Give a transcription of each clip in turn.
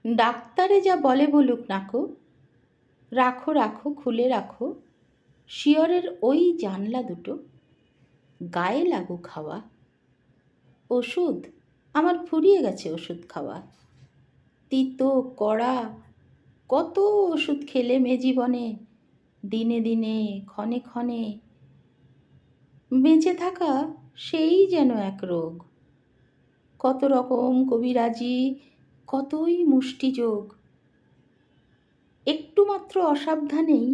ডাক্তারে যা বলে বলুক নাকো, রাখো রাখো খুলে রাখো শিয়রের ওই জানলা দুটো, গায়ে লাগুক হাওয়া। ওষুধ আমার ফুরিয়ে গেছে ওষুধ খাওয়া। তিতো কড়া কত ওষুধ খেলে মে জীবনে, দিনে দিনে ক্ষণে ক্ষণে। বেঁচে থাকা সেই যেন এক রোগ, কত রকম কবিরাজি, কতই মুষ্টিযোগ। একটু মাত্র অসাবধানেই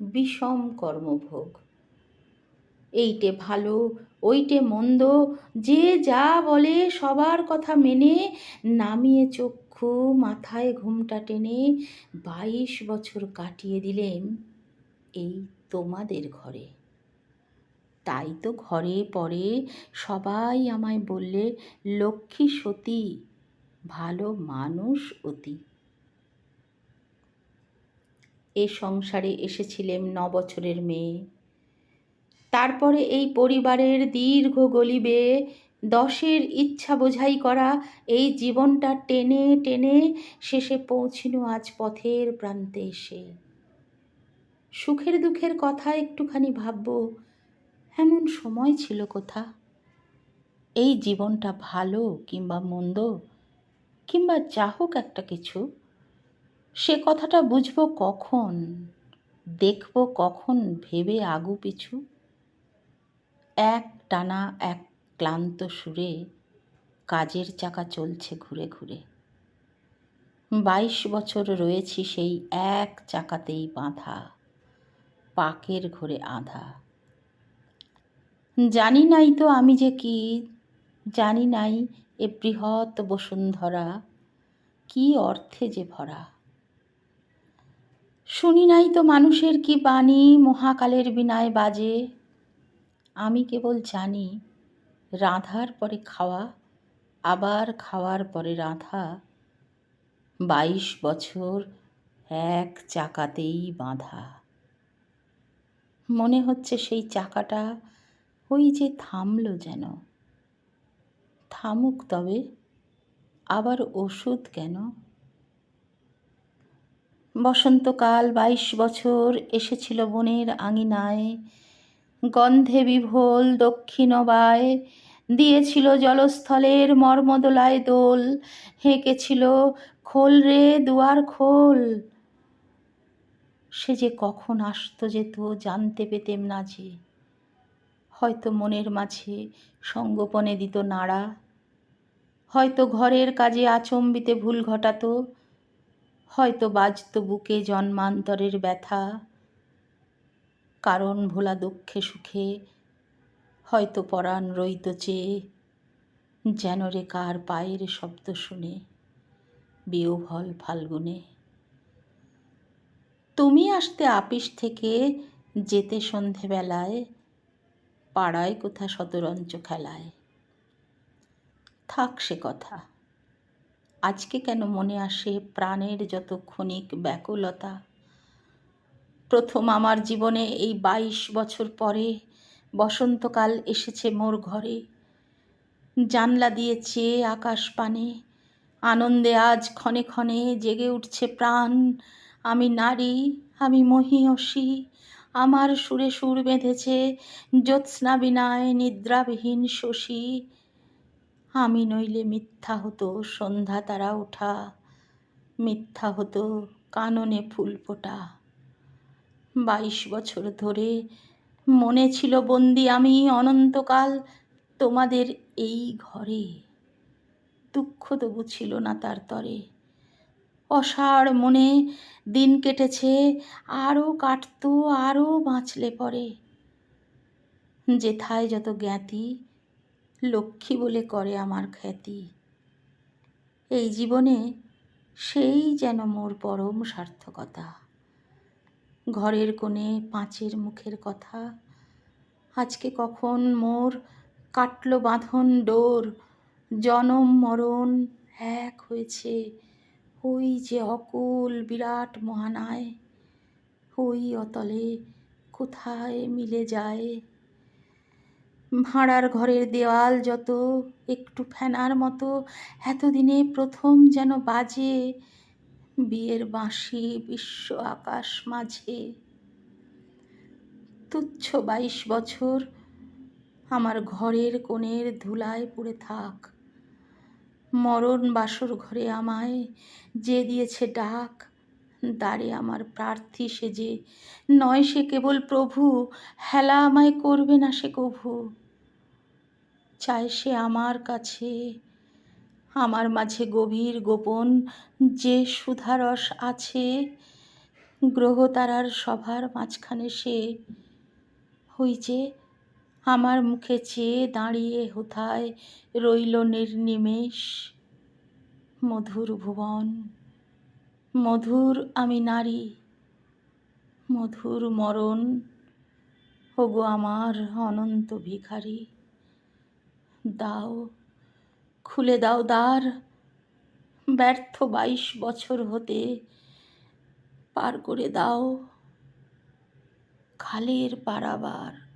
বিষম কর্মভোগ। এইটে ভালো ওইটে মন্দ, যে যা বলে সবার কথা মেনে, নামিয়ে চক্ষু মাথায় ঘুমটা টেনে 22 বছর কাটিয়ে দিলেন এই তোমাদের ঘরে। তাই তো ঘরে পরে সবাই আমায় বললে, লক্ষ্মী সতী, ভালো মানুষ অতি। এ সংসারে এসেছিলেম 9 বছরের মেয়ে, তারপরে এই পরিবারের দীর্ঘ গলিবে 10-এর ইচ্ছা বোঝাই করা এই জীবনটা টেনে টেনে শেষে পৌঁছিনু আজ পথের প্রান্তে এসে। সুখের দুঃখের কথা একটুখানি ভাববো, এমন সময় ছিল কোথা? এই জীবনটা ভালো কিংবা মন্দ, কিংবা যা হোক একটা কিছু, সে কথাটা বুঝবো কখন, দেখবো কখন ভেবে আগু পিছু? এক টানা এক ক্লান্ত সুরে কাজের চাকা চলছে ঘুরে ঘুরে। 22 বছর রয়েছি সেই এক চাকাতেই বাঁধা, পাকের ঘোরে আঁধা। জানি নাই তো আমি যে কি, জানি নাই এ বৃহৎ বসুন্ধরা কি অর্থে যে ভরা। শুনি নাই তো মানুষের কি বাণী মহাকালের বীণায় বাজে। আমি কেবল জানি রাঁধার পরে খাওয়া, আবার খাওয়ার পরে রাঁধা, 22 বছর এক চাকাতেই বাঁধা। মনে হচ্ছে সেই চাকাটা ওই যে থামলো যেন। থামুক তবে, আবার ওষুধ কেন? বসন্তকাল 22 বছর এসেছিল বনের আঙিনায়, গন্ধে বিভোল দক্ষিণবায়, দিয়েছিল জলস্থলের মর্মদোলায় দোল, হেঁকেছিল খোল রে দুয়ার খোল। সে যে কখন আসতো যেত জানতে পেতেম না যে, হয়তো মনের মাঝে সঙ্গোপনে দিত নাড়া, হয়তো ঘরের কাজে আচম্বিতে ভুল ঘটাতো, হয়তো বাজত বুকে জন্মান্তরের ব্যথা, কারণ ভোলা দুঃখে সুখে, হয়তো পরাণ রইত চেয়ে, যেন রে কার পায়ের শব্দ শুনে বিহ্বল ফাল্গুনে। তুমি আসতে আপিস থেকে, যেতে সন্ধেবেলায় পাড়ায় কোথা শতরঞ্চ খেলায়। থাক সে কথা, আজকে কেন মনে আসে প্রাণের যত ক্ষণিক ব্যাকুলতা। প্রথম আমার জীবনে এই 22 বছর পরে বসন্তকাল এসেছে মোর ঘরে। জানলা দিয়ে চেয়ে আকাশ পানে, আনন্দে আজ ক্ষণে ক্ষণে জেগে উঠছে প্রাণ। আমি নারী, আমি মহীয়সী, আমার সুরে সুর বেঁধেছে জ্যোৎস্না বিনায় নিদ্রাবিহীন শশী। আমি নইলে মিথ্যা হতো সন্ধ্যা তারা ওঠা, মিথ্যা হতো কাননে ফুল ফোটা। 22 বছর ধরে মনে ছিল বন্দি আমি অনন্তকাল তোমাদের এই ঘরে। দুঃখ তবু ছিল না তার তরে, অসাড় মনে দিন কেটেছে, আরও কাটতো আরও বাঁচলে পরে। যেথায় যত জ্ঞাতি, লক্ষ্মী বলে করে আমার খ্যাতি। এই জীবনে সেই যেন মোর পরম সার্থকতা। ঘরের কোণে পাঁচের মুখের কথা, আজকে কখন মোর কাটল বাঁধন ডোর। জনম মরণ এক হয়েছে ওই যে অকুল বিরাট মহানায়, ওই অতলে কোথায় মিলে যায়। ভাঁড়ার ঘরের দেওয়াল যত একটু ফেনার মতো এতদিনে প্রথম যেন বাজে বিয়ের বাঁশি বিশ্ব আকাশ মাঝে। তুচ্ছ 22 বছর আমার ঘরের কোণের ধুলায় পড়ে থাক। মরণ বাসর ঘরে আমায় যে দিয়েছে ডাক, দ্বারে আমার প্রার্থী সেজে, নয় সে কেবল প্রভু, হেলা আমায় করবে না সে কভু। চায় সে আমার কাছে, আমার মাঝে গভীর গোপন যে সুধারস আছে, গ্রহ তারার সভার মাঝখানে সে, ওই যে আমার মুখে চেয়ে দাঁড়িয়ে হোথায় রইল নির্নিমেষ। মধুর ভুবন, মধুর আমি নারী, মধুর মরণ, ওগো আমার অনন্ত ভিখারি। দাও, খুলে দাও দ্বার, ব্যর্থ 22 বছর হতে পার করে দাও খালের পারাবার।